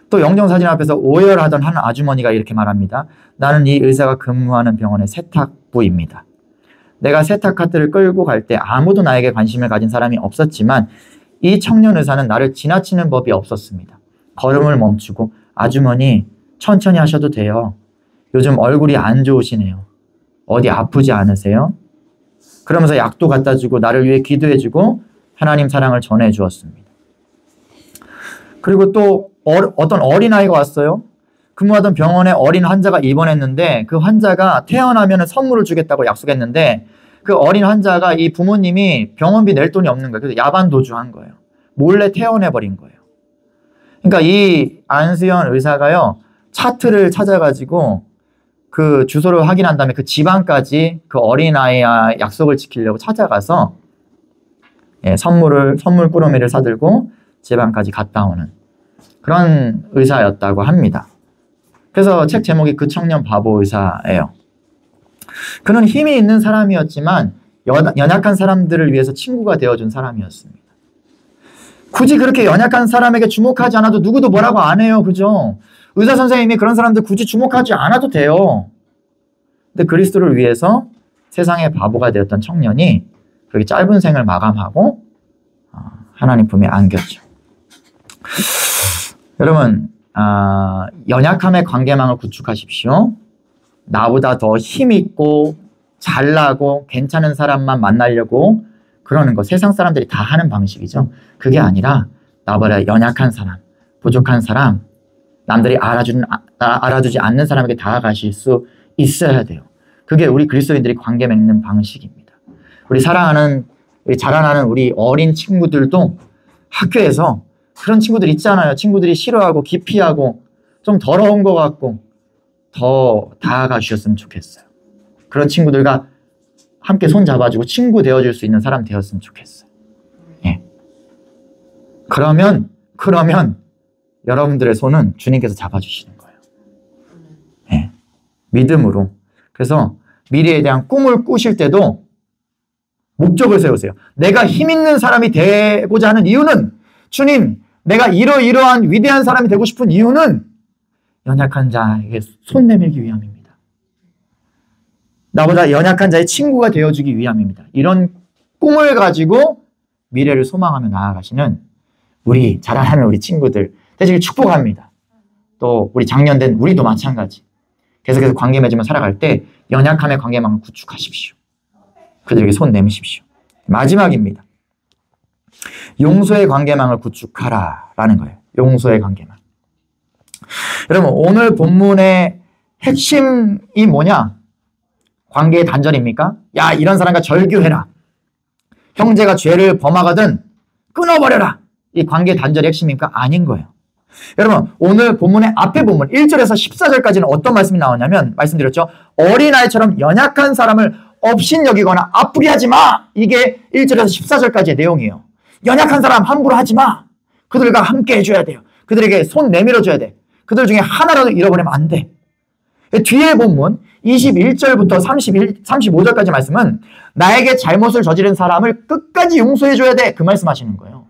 A: 또 영정사진 앞에서 오열하던 한 아주머니가 이렇게 말합니다. 나는 이 의사가 근무하는 병원의 세탁부입니다. 내가 세탁카트를 끌고 갈 때 아무도 나에게 관심을 가진 사람이 없었지만 이 청년 의사는 나를 지나치는 법이 없었습니다. 걸음을 멈추고 아주머니 천천히 하셔도 돼요. 요즘 얼굴이 안 좋으시네요. 어디 아프지 않으세요? 그러면서 약도 갖다 주고 나를 위해 기도해 주고 하나님 사랑을 전해 주었습니다. 그리고 또 어떤 어린아이가 왔어요. 근무하던 병원에 어린 환자가 입원했는데 그 환자가 태어나면 선물을 주겠다고 약속했는데 그 어린 환자가 이 부모님이 병원비 낼 돈이 없는 거예요. 그래서 야반도주한 거예요. 몰래 퇴원해버린 거예요. 그러니까 이 안수연 의사가요. 차트를 찾아가지고 그 주소를 확인한 다음에 그 집안까지 그 어린아이와 약속을 지키려고 찾아가서 선물 꾸러미를 사들고 집안까지 갔다 오는 그런 의사였다고 합니다. 그래서 책 제목이 그 청년 바보 의사예요. 그는 힘이 있는 사람이었지만 연약한 사람들을 위해서 친구가 되어준 사람이었습니다. 굳이 그렇게 연약한 사람에게 주목하지 않아도 누구도 뭐라고 안 해요. 그죠? 의사 선생님이 그런 사람들 굳이 주목하지 않아도 돼요. 근데 그리스도를 위해서 세상의 바보가 되었던 청년이 그렇게 짧은 생을 마감하고 하나님 품에 안겼죠. 여러분, 연약함의 관계망을 구축하십시오. 나보다 더 힘있고 잘나고 괜찮은 사람만 만나려고 그러는 거 세상 사람들이 다 하는 방식이죠. 그게 아니라 나보다 연약한 사람, 부족한 사람, 남들이 알아주지 않는 사람에게 다가가실 수 있어야 돼요. 그게 우리 그리스도인들이 관계 맺는 방식입니다. 우리 사랑하는, 우리 자라나는 우리 어린 친구들도 학교에서 그런 친구들 있잖아요. 친구들이 싫어하고 기피하고 좀 더러운 것 같고 더 다가가 주셨으면 좋겠어요. 그런 친구들과 함께 손 잡아주고 친구 되어줄 수 있는 사람 되었으면 좋겠어요. 예. 그러면 여러분들의 손은 주님께서 잡아주시는 거예요. 예. 믿음으로. 그래서 미래에 대한 꿈을 꾸실 때도 목적을 세우세요. 내가 힘 있는 사람이 되고자 하는 이유는 주님, 내가 이러이러한 위대한 사람이 되고 싶은 이유는 연약한 자에게 손 내밀기 위함입니다. 나보다 연약한 자의 친구가 되어주기 위함입니다. 이런 꿈을 가지고 미래를 소망하며 나아가시는 우리 자라나는 우리 친구들 되시길 축복합니다. 또 우리 장년된 우리도 마찬가지. 계속해서 관계 맺으며 살아갈 때 연약함의 관계망을 구축하십시오. 그들에게 손 내미십시오. 마지막입니다. 용서의 관계망을 구축하라 라는 거예요. 용서의 관계망. 여러분, 오늘 본문의 핵심이 뭐냐? 관계의 단절입니까? 야, 이런 사람과 절교해라. 형제가 죄를 범하거든 끊어버려라. 이 관계의 단절이 핵심입니까? 아닌 거예요. 여러분, 오늘 본문의 앞에 본문 1절에서 14절까지는 어떤 말씀이 나오냐면, 말씀드렸죠. 어린아이처럼 연약한 사람을 업신여기거나 아프게 하지 마. 이게 1절에서 14절까지의 내용이에요. 연약한 사람 함부로 하지 마. 그들과 함께 해줘야 돼요. 그들에게 손 내밀어줘야 돼. 그들 중에 하나라도 잃어버리면 안 돼. 뒤에 본문 21절부터 35절까지 말씀은 나에게 잘못을 저지른 사람을 끝까지 용서해줘야 돼. 그 말씀하시는 거예요.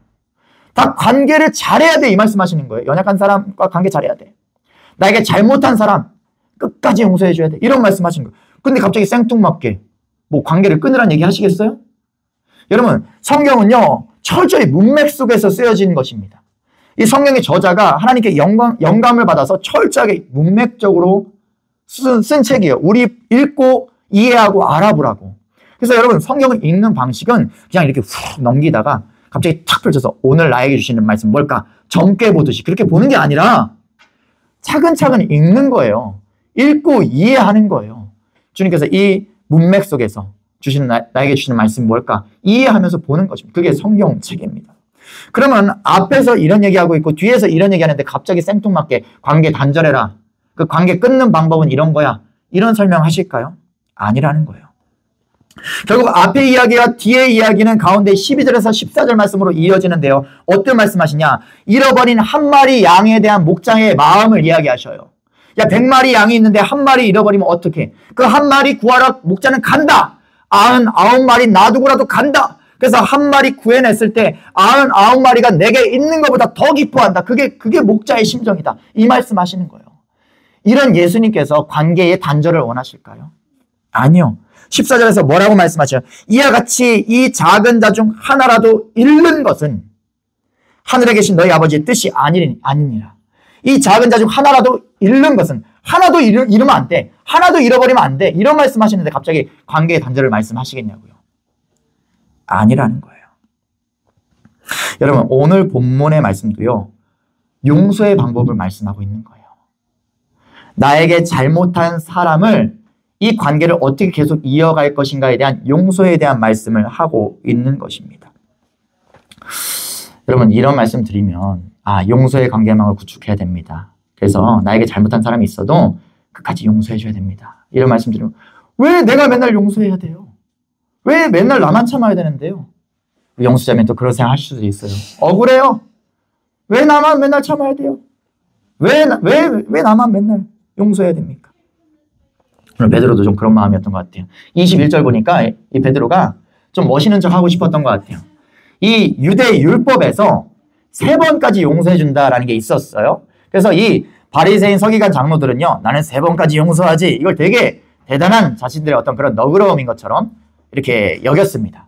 A: 다 관계를 잘해야 돼. 이 말씀하시는 거예요. 연약한 사람과 관계 잘해야 돼. 나에게 잘못한 사람 끝까지 용서해줘야 돼. 이런 말씀하시는 거예요. 근데 갑자기 생뚱맞게 뭐 관계를 끊으라는 얘기 하시겠어요? 여러분, 성경은요 철저히 문맥 속에서 쓰여진 것입니다. 이 성경의 저자가 하나님께 영감을 받아서 철저하게 문맥적으로 쓴 책이에요. 우리 읽고 이해하고 알아보라고. 그래서 여러분 성경을 읽는 방식은 그냥 이렇게 훅 넘기다가 갑자기 탁 펼쳐서 오늘 나에게 주시는 말씀 뭘까? 점괘 보듯이 그렇게 보는 게 아니라 차근차근 읽는 거예요. 읽고 이해하는 거예요. 주님께서 이 문맥 속에서 나에게 주시는 말씀이 뭘까? 이해하면서 보는 것입니다. 그게 성경 체계입니다. 그러면 앞에서 이런 얘기하고 있고 뒤에서 이런 얘기하는데 갑자기 생뚱맞게 관계 단절해라. 그 관계 끊는 방법은 이런 거야. 이런 설명하실까요? 아니라는 거예요. 결국 앞에 이야기와 뒤에 이야기는 가운데 12절에서 14절 말씀으로 이어지는데요. 어떤 말씀하시냐? 잃어버린 한 마리 양에 대한 목자의 마음을 이야기하셔요. 야, 100마리 양이 있는데 한 마리 잃어버리면 어떡해? 그 한 마리 구하러 목자는 간다. 99마리 놔두고라도 간다. 그래서 한 마리 구해냈을 때 99마리가 내게 있는 것보다 더 기뻐한다. 그게 목자의 심정이다. 이 말씀 하시는 거예요. 이런 예수님께서 관계의 단절을 원하실까요? 아니요. 14절에서 뭐라고 말씀하셔요? 이와 같이 이 작은 자 중 하나라도 잃는 것은 하늘에 계신 너희 아버지의 뜻이 아니니라. 이 작은 자 중 하나라도 잃는 것은 하나도 잃으면 안 돼. 하나도 잃어버리면 안 돼. 이런 말씀하시는데 갑자기 관계의 단절을 말씀하시겠냐고요. 아니라는 거예요. 여러분 오늘 본문의 말씀도요. 용서의 방법을 말씀하고 있는 거예요. 나에게 잘못한 사람을 이 관계를 어떻게 계속 이어갈 것인가에 대한 용서에 대한 말씀을 하고 있는 것입니다. 여러분 이런 말씀 드리면 용서의 관계망을 구축해야 됩니다. 그래서 나에게 잘못한 사람이 있어도 끝까지 용서해 줘야 됩니다. 이런 말씀 드리면 왜 내가 맨날 용서해야 돼요? 왜 맨날 나만 참아야 되는데요? 영수자면 또 그런 생각 하실 수도 있어요. 억울해요. 왜 나만 맨날 참아야 돼요? 왜 나만 맨날 용서해야 됩니까? 오늘 베드로도 좀 그런 마음이었던 것 같아요. 21절 보니까 이 베드로가 좀 멋있는 척 하고 싶었던 것 같아요. 이 유대 율법에서 3번까지 용서해 준다라는 게 있었어요. 그래서 이 바리새인 서기관 장로들은요. 나는 3번까지 용서하지. 이걸 되게 대단한 자신들의 어떤 그런 너그러움인 것처럼 이렇게 여겼습니다.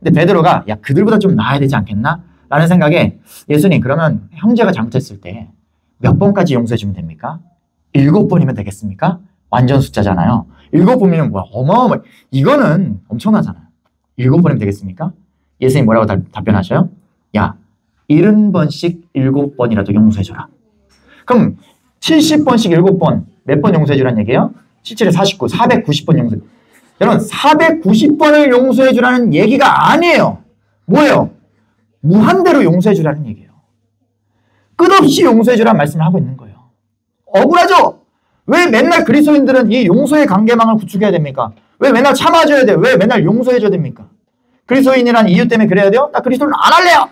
A: 근데 베드로가 야 그들보다 좀 나아야 되지 않겠나? 라는 생각에 예수님 그러면 형제가 잘못했을 때 몇 번까지 용서해 주면 됩니까? 7번이면 되겠습니까? 완전 숫자잖아요. 7번이면 뭐야? 어마어마해. 이거는 엄청나잖아요. 7번이면 되겠습니까? 예수님 뭐라고 답변하셔요? 야 70번씩 7번이라도 용서해줘라. 그럼 70번씩 7번 몇 번 용서해주라는 얘기예요? 77에 49, 490번 용서해. 여러분 490번을 용서해주라는 얘기가 아니에요. 뭐예요? 무한대로 용서해주라는 얘기예요. 끝없이 용서해주라는 말씀을 하고 있는 거예요. 억울하죠? 왜 맨날 그리스도인들은 이 용서의 관계망을 구축해야 됩니까? 왜 맨날 참아줘야 돼요? 왜 맨날 용서해줘야 됩니까? 그리스도인이란 이유 때문에 그래야 돼요? 나 그리스도인 안 할래요!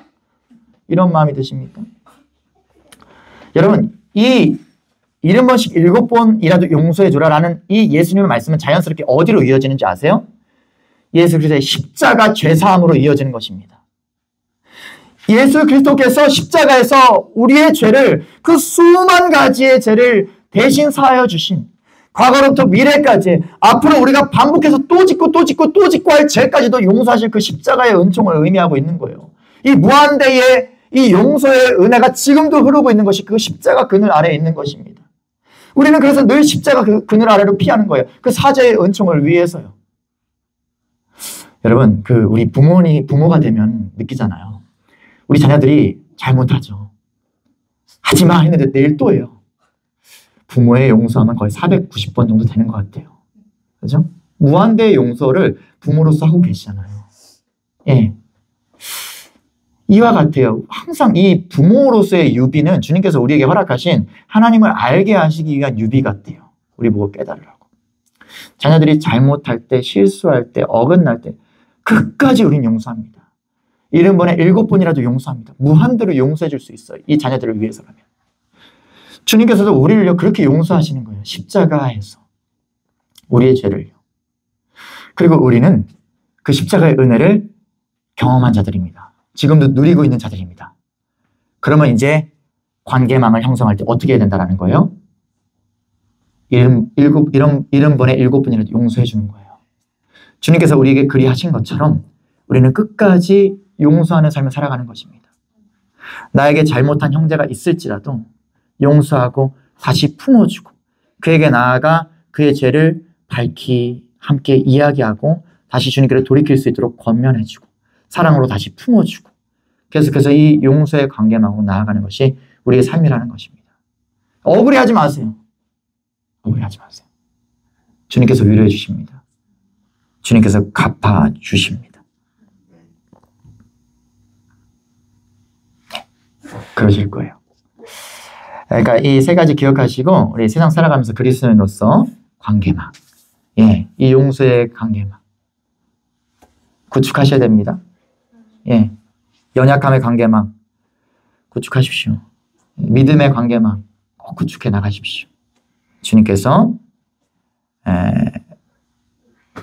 A: 이런 마음이 드십니까? 여러분 이 70번씩 7번이라도 용서해주라라는 이 예수님의 말씀은 자연스럽게 어디로 이어지는지 아세요? 예수 그리스도의 십자가 죄사함으로 이어지는 것입니다. 예수 그리스도께서 십자가에서 우리의 죄를 그 수만 가지의 죄를 대신 사하여 주신 과거로부터 미래까지 앞으로 우리가 반복해서 또 짓고 또 짓고 또 짓고 할 죄까지도 용서하실 그 십자가의 은총을 의미하고 있는 거예요. 이 무한대의 이 용서의 은혜가 지금도 흐르고 있는 것이 그 십자가 그늘 아래에 있는 것입니다. 우리는 그래서 늘 십자가 그 그늘 아래로 피하는 거예요. 그 사죄의 은총을 위해서요. 여러분 우리 부모가 되면 느끼잖아요. 우리 자녀들이 잘못하죠. 하지마 했는데 내일 또 해요. 부모의 용서하면 거의 490번 정도 되는 것 같아요. 그죠? 무한대의 용서를 부모로서 하고 계시잖아요. 예. 이와 같아요. 항상 이 부모로서의 유비는 주님께서 우리에게 허락하신 하나님을 알게 하시기 위한 유비 같아요. 우리 보고 깨달으라고. 자녀들이 잘못할 때, 실수할 때, 어긋날 때 끝까지 우린 용서합니다. 70번에 7번이라도 용서합니다. 무한대로 용서해 줄 수 있어요. 이 자녀들을 위해서라면. 주님께서도 우리를 그렇게 용서하시는 거예요. 십자가에서. 우리의 죄를요. 그리고 우리는 그 십자가의 은혜를 경험한 자들입니다. 지금도 누리고 있는 자들입니다. 그러면 이제 관계망을 형성할 때 어떻게 해야 된다는 거예요? 70번에 7번이라도 용서해 주는 거예요. 주님께서 우리에게 그리 하신 것처럼 우리는 끝까지 용서하는 삶을 살아가는 것입니다. 나에게 잘못한 형제가 있을지라도 용서하고 다시 품어주고 그에게 나아가 그의 죄를 밝히 함께 이야기하고 다시 주님께로 돌이킬 수 있도록 권면해주고 사랑으로 다시 품어주고 계속해서 이 용서의 관계망으로 나아가는 것이 우리의 삶이라는 것입니다. 억울해하지 마세요. 억울해하지 마세요. 주님께서 위로해 주십니다. 주님께서 갚아주십니다. 그러실 거예요. 그러니까 이 세 가지 기억하시고 우리 세상 살아가면서 그리스도인으로서 관계망, 예, 이 용서의 관계망 구축하셔야 됩니다. 예, 연약함의 관계망 구축하십시오. 믿음의 관계망 꼭 구축해 나가십시오. 주님께서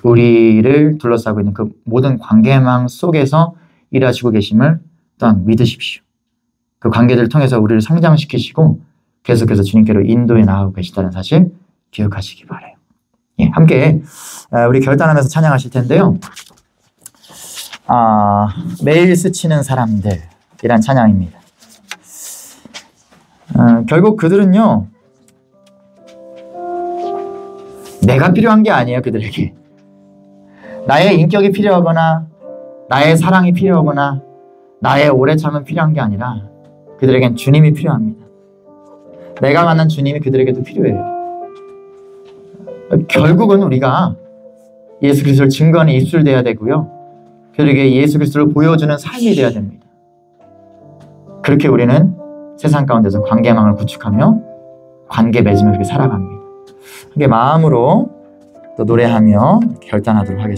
A: 우리를 둘러싸고 있는 그 모든 관계망 속에서 일하시고 계심을 또한 믿으십시오. 그 관계들을 통해서 우리를 성장시키시고 계속해서 주님께로 인도해 나가고 계시다는 사실 기억하시기 바라요. 예, 함께 우리 결단하면서 찬양하실 텐데요. 매일 스치는 사람들이란 찬양입니다. 결국 그들은요, 내가 필요한 게 아니에요. 그들에게 나의 인격이 필요하거나 나의 사랑이 필요하거나 나의 오래 참은 필요한 게 아니라 그들에겐 주님이 필요합니다. 내가 만난 주님이 그들에게도 필요해요. 결국은 우리가 예수 그리스도를 증거하는 입술이 되어야 되고요. 그들에게 예수 그리스도를 보여주는 삶이 되어야 됩니다. 그렇게 우리는 세상 가운데서 관계망을 구축하며 관계 맺으며 그렇게 살아갑니다. 함께 마음으로 또 노래하며 결단하도록 하겠습니다.